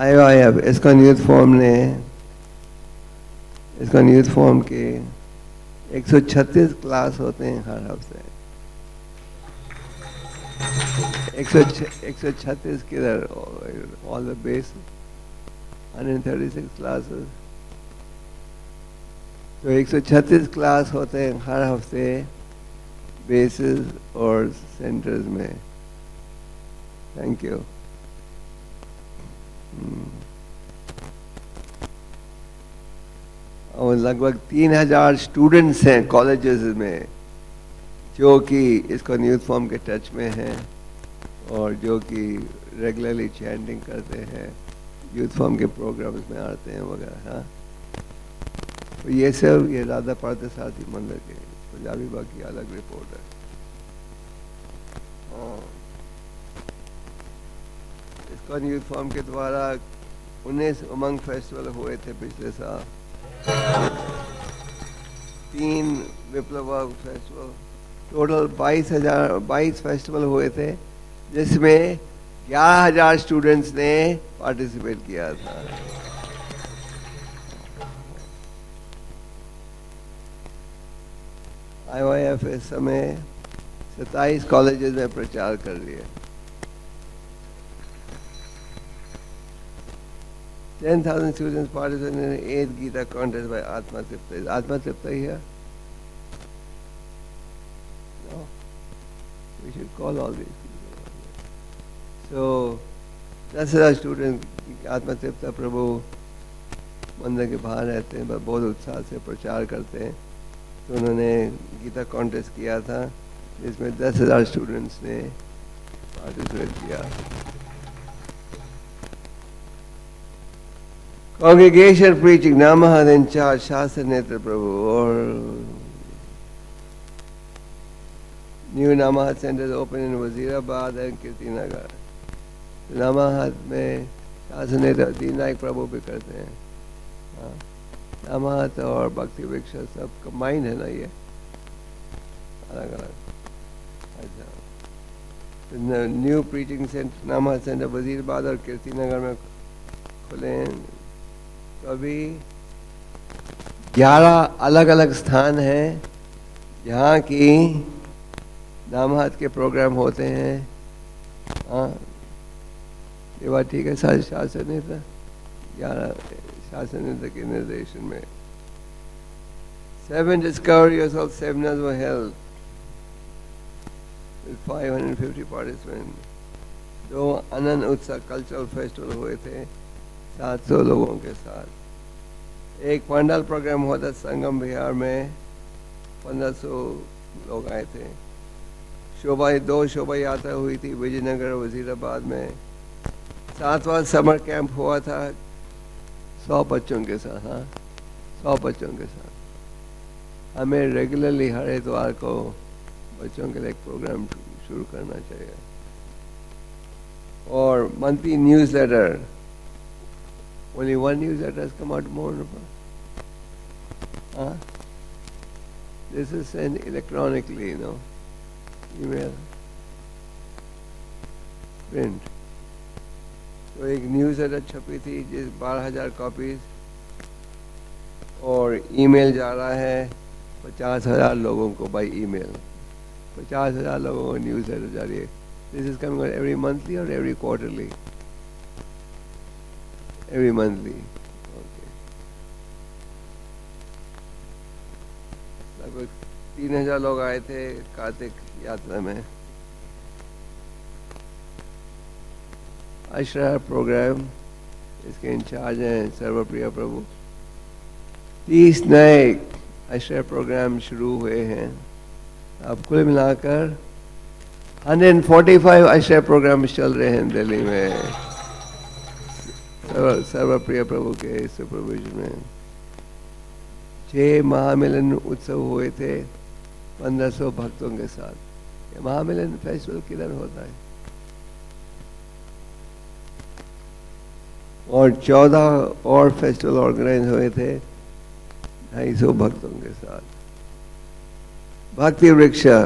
Speaker 1: IOIF इस्कॉन यूथ फोरम ने इस्कॉन यूथ फोरम के 136 क्लास होते हैं हर हफ्ते। 136 किधर? All the base 136 classes. तो 136 क्लास होते हैं हर हफ्ते बेसिस और सेंटर्स में। Thank you. और लगभग 3000 स्टूडेंट्स हैं कॉलेजेस में जो कि इसको यूथ फॉर्म के टच में हैं और जो कि रेगुलरली चैंटिंग करते हैं, यूथ फॉर्म के प्रोग्राम्स में आते हैं वगैरह। हाँ, तो ये सब ये राधा पार्थ साथी मंदिर के पंजाबी बाग की अलग रिपोर्ट है। इसको यूथ फॉर्म के द्वारा 19 उमंग फेस्टिवल हुए थे पिछले साल। 3 विप्लव फेस्टिवल, टोटल 22 फेस्टिवल हुए थे, जिसमें 11,000 स्टूडेंट्स ने पार्टिसिपेट किया था। IOIF इस समय 27 कॉलेजेस में प्रचार कर रही है। 10,000 students participated in the 8th Gita contest by Atma Tripta. Is Atma Tripta here? No? We should call all these people. So, 10,000 students आत्मा तृप्ता प्रभु मंदिर के बाहर रहते हैं, बहुत उत्साह से प्रचार करते हैं। तो उन्होंने गीता कॉन्टेस्ट किया था जिसमें 10,000 स्टूडेंट्स ने पार्टिसिपेट किया। Congregation preaching Namaha in charge, Shastra Netra Prabhu, or new Namaha centers open in Wazirabad and Kirtinagar. Namaha में Shastra Netra दीन नायक प्रभु भी करते हैं। Namaha और भक्ति वृक्ष सब कंबाइंड है ना, ये अलग अलग। अच्छा, new preaching centre Namaha centre Wazirabad और कीर्तिनगर में खुले हैं। तो अभी 11 अलग अलग स्थान हैं जहाँ की नामहत के प्रोग्राम होते हैं। हाँ, ये बात ठीक है। शासन नेता 11 शासन नेता के निर्देशन में 7 Discover Yourself seminars were held with 550 participants. 2 आनंद उत्सव कल्चरल फेस्टिवल हुए थे 700 लोगों के साथ। एक पंडाल प्रोग्राम हुआ था संगम विहार में, 1500 लोग आए थे। 2 शोभा यात्रा हुई थी विजयनगर वजीराबाद में। 7वां समर कैंप हुआ था 100 बच्चों के साथ। हाँ, 100 बच्चों के साथ। हमें रेगुलरली हर इतवार को बच्चों के लिए एक प्रोग्राम शुरू करना चाहिए। और monthly newsletter, only one newsletter has come out more. Huh? This is sent electronically, email, print. तो एक न्यूज़लेटर छपी थी जिस 12,000 कॉपीज, और ईमेल जा रहा है 50,000 लोगों को बाय ईमेल। 50,000 लोगों को न्यूज़लेटर जा रही है। This is coming every monthly और every quarterly? Every monthly. Okay, लगभग 3,000 लोग आए थे कार्तिक यात्रा में। आश्रय प्रोग्राम, इसके इंचार्ज हैं सर्वप्रिय प्रभु। 30 नए आश्रय प्रोग्राम शुरू हुए हैं। अब कुल मिलाकर 145 आश्रय प्रोग्राम चल रहे हैं दिल्ली में सर्वप्रिय प्रभु के सुपरविजन में। 6 महामिलन उत्सव हुए थे 1500 भक्तों के साथ। ये महामिलन फेस्टिवल किधर होता है? और 14 और फेस्टिवल ऑर्गेनाइज हुए थे 250 भक्तों के साथ। भक्ति वृक्षा,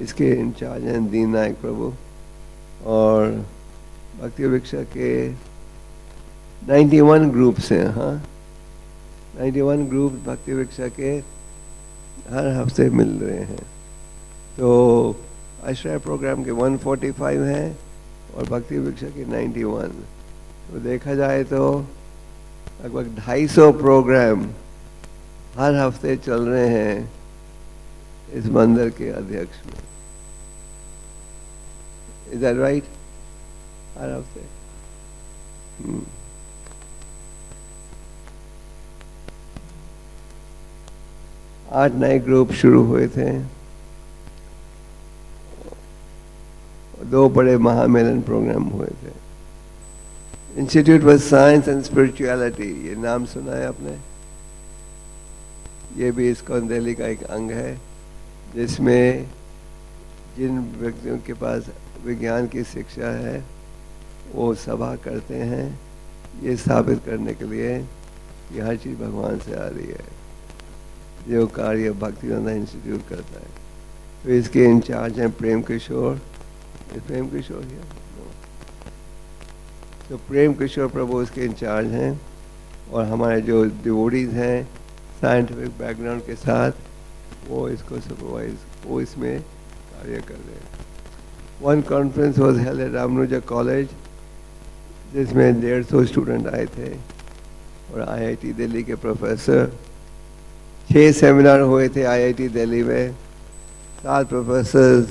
Speaker 1: इसके इंचार्ज हैं दीन नायक प्रभु, और भक्ति वृक्षा के 91 ग्रुप्स हैं। हाँ, 91 ग्रुप भक्ति वृक्षा के हर हफ्ते मिल रहे हैं। तो आश्रय प्रोग्राम के 145 हैं और भक्ति वृक्षा के 91। तो देखा जाए तो लगभग 250 प्रोग्राम हर हफ्ते चल रहे हैं इस मंदिर के अध्यक्ष में। Is that right? हर हफ्ते। 8 नए ग्रुप शुरू हुए थे। 2 बड़े महामेलन प्रोग्राम हुए थे। Institute for science and spirituality, ये नाम सुना है आपने? ये भी इस्कॉन दिल्ली का एक अंग है, जिसमें जिन व्यक्तियों के पास विज्ञान की शिक्षा है वो सभा करते हैं ये साबित करने के लिए कि हर चीज़ भगवान से आ रही है, जो कार्य भक्तिवेदांता इंस्टीट्यूट करता है। तो इसके इंचार्ज हैं प्रेम किशोर। प्रेम किशोर है, तो प्रेम किशोर प्रभु इसके इंचार्ज हैं। और हमारे जो डिवोटीज हैं साइंटिफिक बैकग्राउंड के साथ, वो इसको सुपरवाइज, वो इसमें कार्य कर रहे हैं। 1 conference was held at Ramanuja college, जिसमें 150 स्टूडेंट आए थे और IIT दिल्ली के प्रोफेसर। 6 सेमिनार हुए थे IIT दिल्ली में। 7 प्रोफेसर्स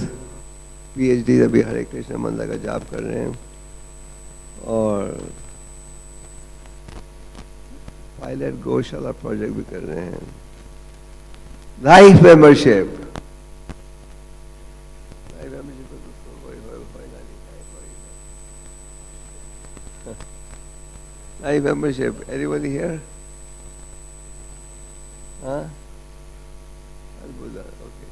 Speaker 1: PhD अभी हरे कृष्ण मंदिर का जाप कर रहे हैं, और पायलट गौशाला प्रोजेक्ट भी कर रहे हैं। Life membership, life membership, anybody here? हाँ, ओके,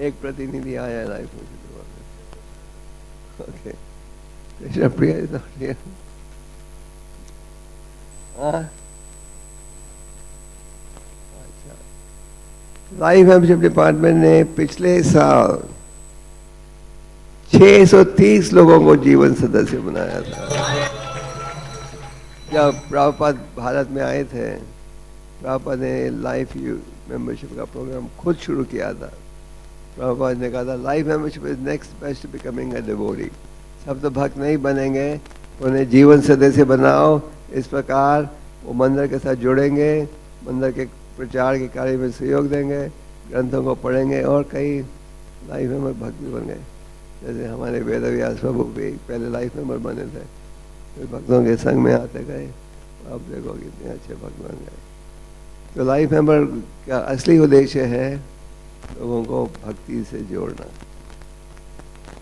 Speaker 1: एक प्रतिनिधि आया लाइफ में। Okay, Krishna Priya is not here. हाँ, अच्छा। लाइफ मेंबरशिप डिपार्टमेंट ने पिछले साल 630 लोगों को जीवन सदस्य बनाया था। जब प्रभुपाद भारत में आए थे, प्रभुपाद ने लाइफ मेंबरशिप का प्रोग्राम खुद शुरू किया था। प्रभुपाद ने कहा था life membership is next best becoming a devotee. सब तो भक्त नहीं बनेंगे, उन्हें जीवन सदस्य बनाओ। इस प्रकार वो मंदिर के साथ जुड़ेंगे, मंदिर के प्रचार के कार्य में सहयोग देंगे, ग्रंथों को पढ़ेंगे और कई लाइफ मेंबर भक्त भी बन गए। जैसे हमारे वेदव्यास प्रभु भी पहले लाइफ मेंबर बने थे, फिर भक्तों के संग में आते गए, अब देखो कितने अच्छे भक्त बन गए। तो लाइफ मेंबर का असली उद्देश्य है लोगों को भक्ति से जोड़ना।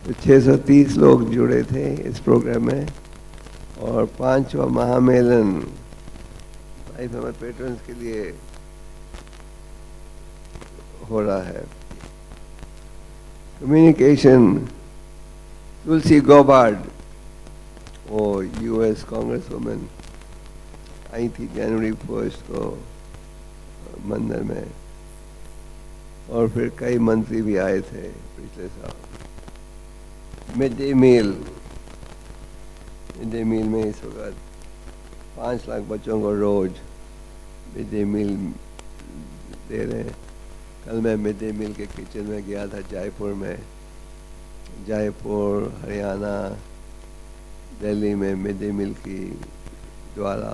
Speaker 1: तो 630 लोग जुड़े थे इस प्रोग्राम में, और 5वां महामेलन लाइफ मेंबर पेट्रन्स के लिए हो रहा है। कम्युनिकेशन, तुलसी गौबार्ड और यूएस कांग्रेस वुमेन आई थी जनवरी 1 को मंदिर में, और फिर कई मंत्री भी आए थे पिछले साल। मिड डे मील में इस वक्त 5 लाख बच्चों को रोज मिड डे मील दे रहे हैं। कल मैं मिड डे मील के किचन में गया था जयपुर में। जयपुर, हरियाणा, दिल्ली में मिड डे मील की द्वारा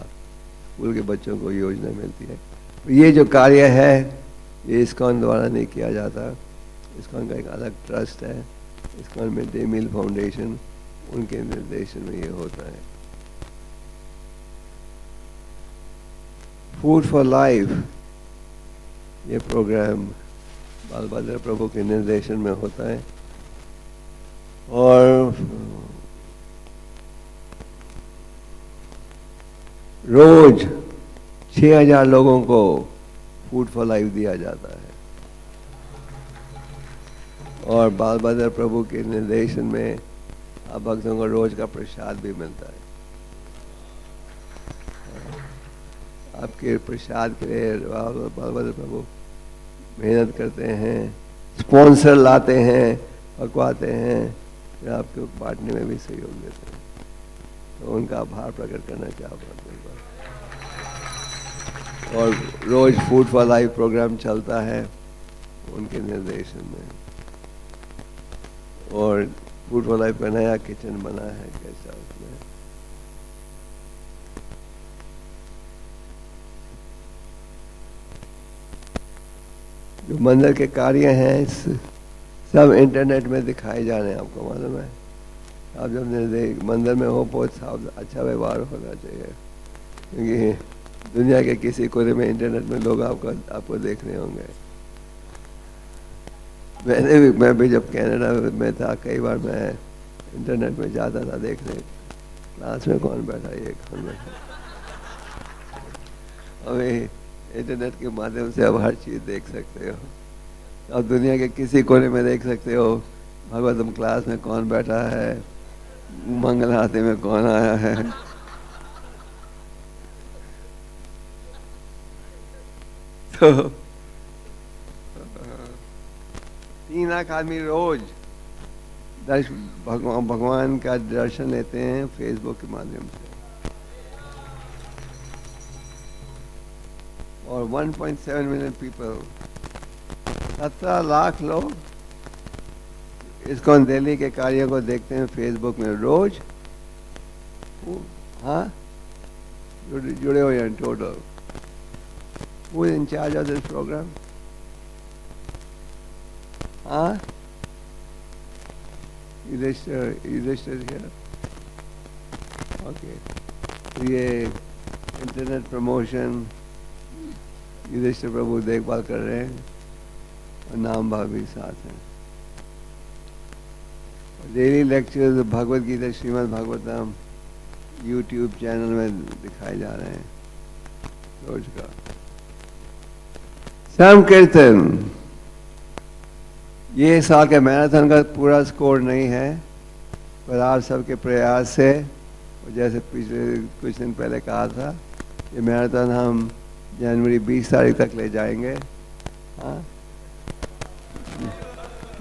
Speaker 1: स्कूल के बच्चों को योजना मिलती है। तो ये जो कार्य है ये इस्कॉन द्वारा नहीं किया जाता। इस्कॉन का एक अलग ट्रस्ट है, ISKCON mid day meal foundation, उनके निर्देशन में ये होता है। फूड फॉर लाइफ ये प्रोग्राम बालभद्र प्रभु के निर्देशन में होता है, और रोज 6000 लोगों को फूड फॉर लाइफ दिया जाता है, और बालभद्र प्रभु के निर्देशन में आप भक्तों को रोज का प्रसाद भी मिलता है। आपके प्रसाद के लिए बालभद्र प्रभु मेहनत करते हैं, स्पॉन्सर लाते हैं, पकवाते हैं, फिर आपको बांटने में भी सहयोग देते हैं। तो उनका आभार प्रकट करना चाहता हूँ। और रोज फूड फॉर लाइफ प्रोग्राम चलता है उनके निर्देशन में, और फूड फॉर लाइफ का नया किचन बना है कैसा उसमें। जो मंदिर के कार्य हैं सब इंटरनेट में दिखाए जा रहे हैं, आपको मालूम है। आप जब मंदिर में हो बहुत अच्छा व्यवहार होना चाहिए, क्योंकि दुनिया के किसी कोने में इंटरनेट में लोग आपको देख रहे होंगे। मैं भी जब कनाडा में था कई बार मैं इंटरनेट में जाता था देखने, क्लास में कौन बैठा, ये कौन बैठा। अभी इंटरनेट के माध्यम से अब हर चीज़ देख सकते हो। अब दुनिया के किसी कोने में देख सकते हो भागवतम क्लास में कौन बैठा है, मंगल आरती में कौन आया है। तो 3 लाख आदमी रोज भगवान का दर्शन लेते हैं फेसबुक के माध्यम से, और 1.7 मिलियन पीपल, 17 लाख लोग इस्कॉन दिल्ली के कार्य को देखते हैं फेसबुक में रोज। हाँ, जुड़े हुए हैं total. Who is in charge of this program? Huh? Yudhishthir here. Okay. तो ये इंटरनेट प्रमोशन युधिष्ठिर प्रभु देखभाल कर रहे हैं, और नाम भाव भी साथ हैं। Daily lectures Bhagavad Gita Shrimad Bhagavatam YouTube channel में दिखाए जा रहे हैं रोज का। श्याम कीर्तन, ये साल के मैराथन का पूरा स्कोर नहीं है, पर आप सबके प्रयास से, और जैसे पिछले कुछ दिन पहले कहा था, ये मैराथन हम जनवरी 20 तारीख तक ले जाएंगे। हाँ,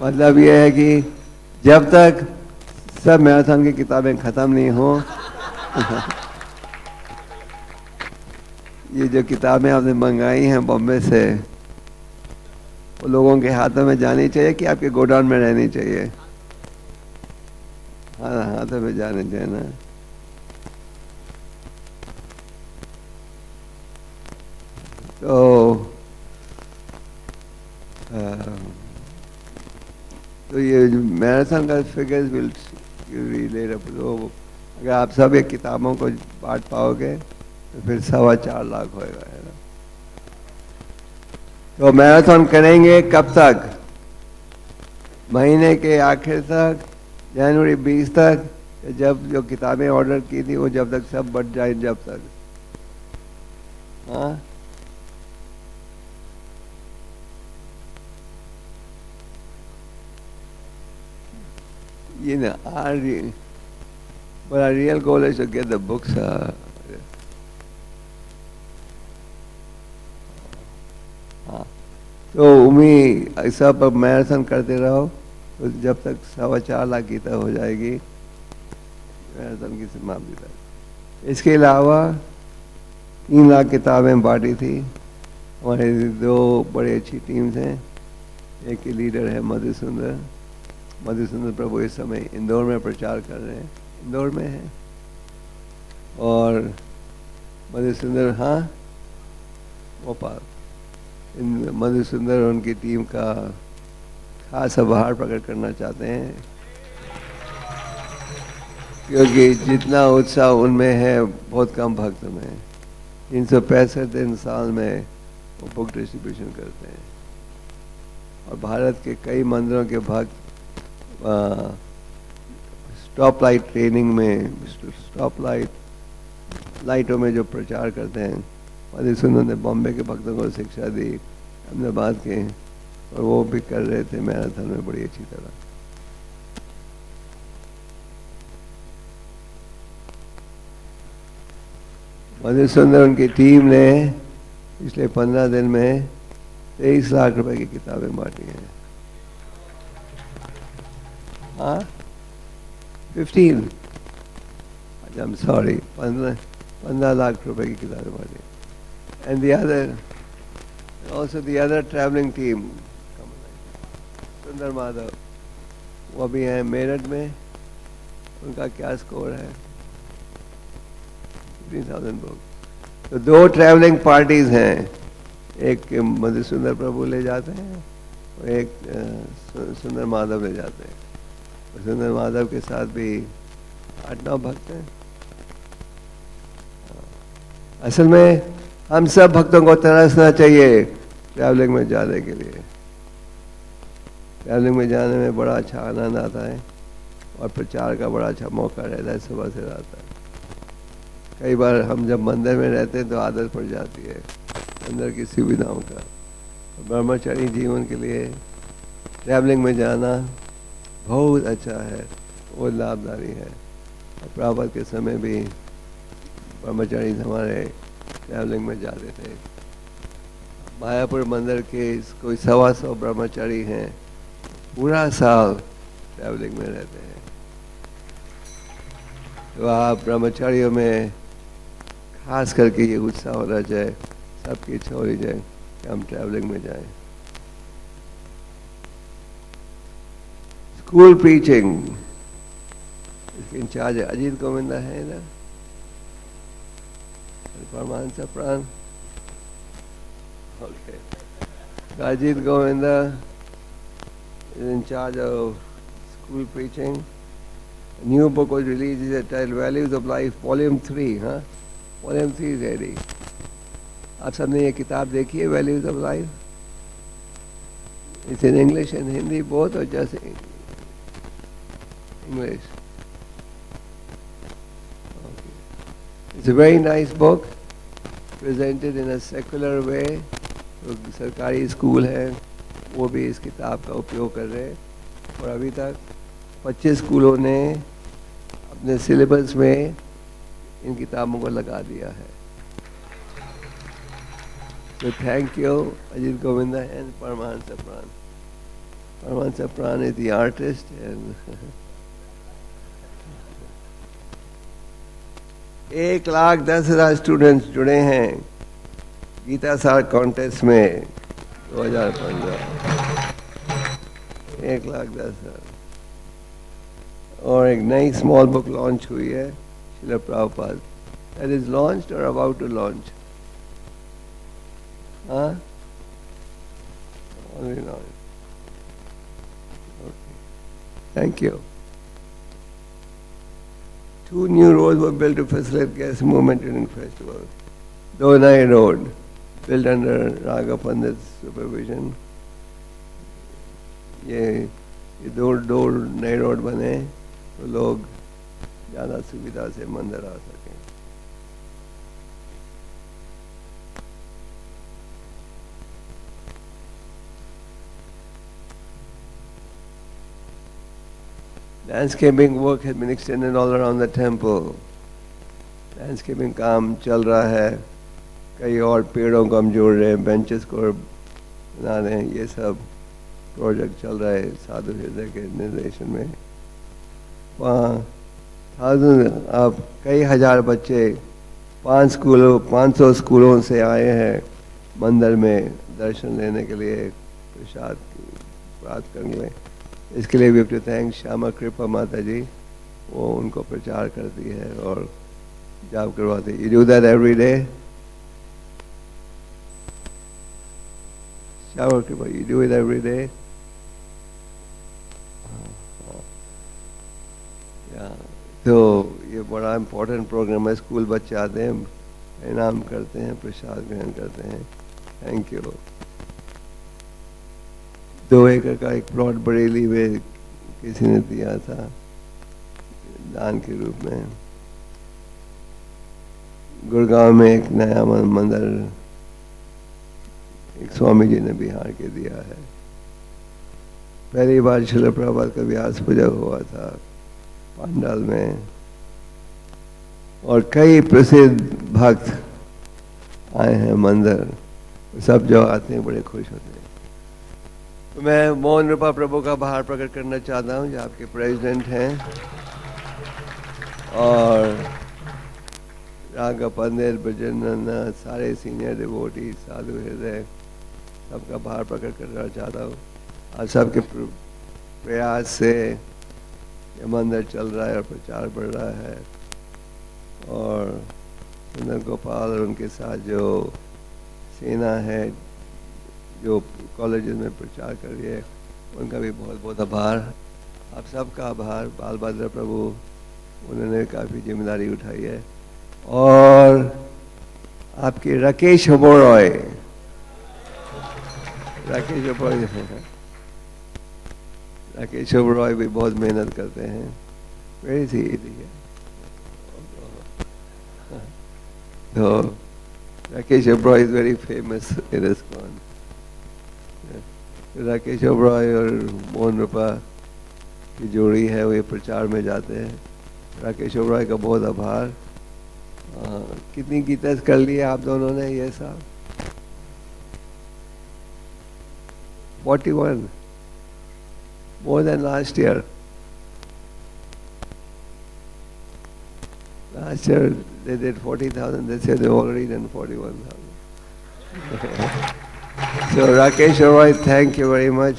Speaker 1: मतलब ये है कि जब तक सब मैराथन की किताबें ख़त्म नहीं हो ये जो किताबें आपने मंगाई हैं बॉम्बे से, वो लोगों के हाथों में जानी चाहिए कि आपके गोडाउन में रहनी चाहिए? हाँ, हाथों में जाने चाहिए ना। तो तो ये मैराथन का फिगर्स विल रिलेट। तो अगर आप सब ये किताबों को बांट पाओगे तो फिर 4.25 लाख होएगा, है ना। तो मैराथन करेंगे कब तक? महीने के आखिर तक, जनवरी 20 तक, जब जो किताबें ऑर्डर की थी वो जब तक सब बढ़ जाए, जब तक। हाँ, you know, our real goal is to get the books. हाँ, तो उम्मीद ऐसा पर मैराथन करते रहो तो जब तक 4.25 लाख गीता हो जाएगी मैराथन की समाप्ति तक। इसके अलावा 3 लाख किताबें बांटी थी। हमारे 2 बड़ी अच्छी टीम्स हैं। एक की लीडर है मधुसुंदर। मधुसुंदर प्रभु इस समय इंदौर में प्रचार कर रहे हैं, इंदौर में है। और मधुसुंदर, हाँ, भोपाल। मधुसुंदर और उनकी टीम का खास आभार प्रकट करना चाहते हैं, क्योंकि जितना उत्साह उनमें है बहुत कम भक्त में। 365 दिन साल में वो बुक डिस्ट्रीब्यूशन करते हैं। और भारत के कई मंदिरों के भक्त स्टॉप लाइट ट्रेनिंग में, स्टॉप लाइटों में जो प्रचार करते हैं, मधुसुंदर ने बॉम्बे के भक्तों को शिक्षा दी, अहमदाबाद के, और वो भी कर रहे थे मैराथन में बड़ी अच्छी तरह। मधुसुंदर उनकी टीम ने पिछले 15 दिन में 23 लाख रुपए की किताबें बांटी हैं। हाँ, 15, आई एम सॉरी, 15 लाख रुपए की किताबें बांटी। And the other, also the other traveling team, सुंदर माधव, वो भी हैं मेरठ में। उनका क्या स्कोर है? 3,000 बुक। तो 2 ट्रैवलिंग पार्टीज हैं, एक मधुसुंदर प्रभु ले जाते हैं और एक सुंदर माधव ले जाते हैं। और सुंदर माधव के साथ भी 8-9 भक्त हैं। असल में हम सब भक्तों को तरसना चाहिए ट्रैवलिंग में जाने के लिए। ट्रैवलिंग में जाने में बड़ा अच्छा आनंद आता है और प्रचार का बड़ा अच्छा मौका रहता है सुबह से रात तक। कई बार हम जब मंदिर में रहते हैं तो आदत पड़ जाती है अंदर की सुविधाओं का। ब्रह्मचारी जीवन के लिए ट्रैवलिंग में जाना बहुत अच्छा है, वो लाभदायी है। प्रातः के समय भी ब्रह्मचारी हमारे ट्रैवलिंग में जाते थे। मायापुर मंदिर के कोई 125 ब्रह्मचारी हैं, पूरा साल ट्रैवलिंग में रहते हैं। तो आप ब्रह्मचारियों में खास करके ये उत्साह होना चाहिए, सबकी इच्छा होनी चाहिए कि हम ट्रैवलिंग में जाएं। स्कूल प्रीचिंग, इसके इंचार्ज अजीत गोविंदा है ना, परमानंद प्राण। Okay. Ajit Govinda is in charge of school preaching. A new book was released, is titled Values of Life, Volume 3. Huh? Volume 3 is ready. आप सबने ये किताब देखी है, Values of Life? It's in English and Hindi both, or just English? Okay. It's a very nice book, presented in a secular way. तो सरकारी school हैं वो भी इस किताब का उपयोग कर रहे हैं। और अभी तक 25 स्कूलों ने अपने सिलेबस में इन किताबों को लगा दिया है। तो thank you Ajit Govinda and Parmanand Sapran. Parmanand Sapran is the artist and 1,10,000 students जुड़े हैं गीता सार कॉन्टेस्ट में 2015। 1,10,000। और एक नई स्मॉल बुक लॉन्च हुई है, Srila Prabhupada. That is launched और अबाउट टू लॉन्च। हाँ, already launch. Okay. Thank you. 2 new roads were built to facilitate guest movement during festival. Donai Road, built under Raga Pandit's supervision. ये दो नए road बने तो लोग ज़्यादा सुविधा से मंदिर आ सकें. Landscaping work has been extended all around the temple. Landscaping काम चल रहा है. कई और पेड़ों को हम जोड़ रहे हैं, बेंचेस को बना रहे हैं. ये सब प्रोजेक्ट चल रहा है साधु हृदय के निर्देशन में. वहाँ अब कई हजार बच्चे 500 स्कूलों से आए हैं मंदिर में दर्शन लेने के लिए, प्रसाद प्राप्त करने के लिए. इसके लिए we have to thank Shyama Kripa Mata जी. वो उनको प्रचार करती है और जाप करवाती है. You do that every day? Shyama Kripa, you do it every day? तो ये बड़ा इम्पोर्टेंट प्रोग्राम है. स्कूल बच्चे आते हैं, इनाम करते हैं, प्रसाद ग्रहण करते हैं. Thank you. 2 एकड़ का एक प्लॉट बरेली में किसी ने दिया था दान के रूप में. गुड़गांव में एक नया मंदिर एक स्वामी जी ने बिहार के दिया है. पहली बार श्रील प्रभुपाद का व्यास पूजा हुआ था पंडाल में, और कई प्रसिद्ध भक्त आए हैं मंदिर. सब जो आते हैं बड़े खुश होते हैं. तो मैं मोहन रूपा प्रभु का आभार प्रकट करना चाहता हूँ जो आपके प्रेसिडेंट हैं, और रागा पंडित, ब्रजेंद्र, सारे सीनियर डिवोटी, साधु हृदय, सबका आभार प्रकट करना चाहता हूँ. और सबके प्रयास से ये मंदिर चल रहा है और प्रचार बढ़ रहा है. और सुंदर गोपाल और उनके साथ जो सेना है जो कॉलेजेस में प्रचार कर रही है, उनका भी बहुत बहुत आभार. आप सबका आभार. बाल भद्र प्रभु, उन्होंने काफ़ी जिम्मेदारी उठाई है. और आपके राकेश ओबरॉय, राकेश ओबरॉय भी बहुत मेहनत करते हैं. वेरी सी तो Rakesh Oberoi is very famous in ISKCON. Rakesh Oberoi और मोहन रूपा की जोड़ी है, वो प्रचार में जाते हैं. राकेश ओबरॉय का बहुत आभार. कितनी गीता कर ली आप दोनों ने? ये सब 41, more than last year. Last year they did 40,000. This year they've already done 41,000. So Rakesh Roy, thank you very much.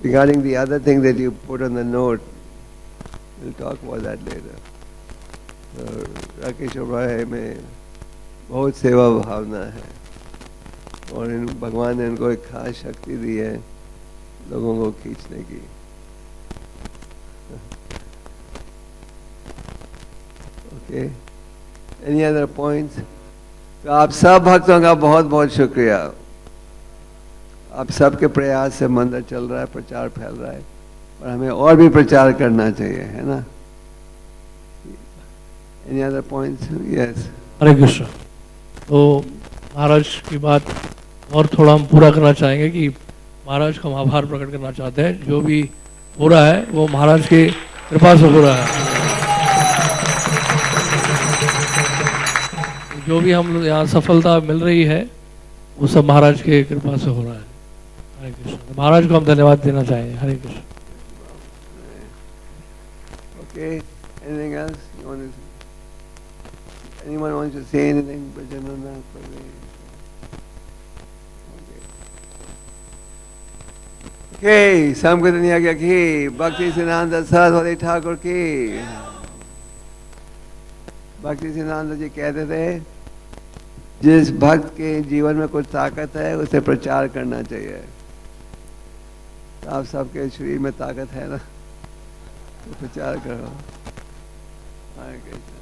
Speaker 1: Regarding the other thing that you put on the note, we'll talk about that later. So Rakesh Roy में बहुत सेवा भावना है, और भगवान ने उनको एक खास शक्ति दी है लोगों को खींचने की. Okay, any other points? तो आप सब भक्तों का बहुत बहुत शुक्रिया. आप सबके प्रयास से मंदिर चल रहा है, प्रचार फैल रहा है, और हमें और भी प्रचार करना चाहिए, है ना? Any other points? यस.
Speaker 2: हरे कृष्ण. तो महाराज की बात और थोड़ा हम पूरा करना चाहेंगे कि महाराज का हम आभार प्रकट करना चाहते हैं. जो भी हो रहा है वो महाराज की कृपा से हो रहा है. जो भी हम लोग यहाँ सफलता मिल रही है वो सब महाराज की कृपा से हो रहा है. हरे कृष्ण. महाराज को हम धन्यवाद देना चाहेंगे. Hare Krishna.
Speaker 1: Okay, anything else you want to? Anyone wants to say anything? Okay, Samgatan Yagya ki, Bhakti Siddhanta Saraswati Thakur की. भक्ति सिद्धांत जी कहते थे जिस भक्त के जीवन में कुछ ताकत है उसे प्रचार करना चाहिए. आप सबके शरीर में ताकत है ना, तो प्रचार करो। हरे कृष्ण।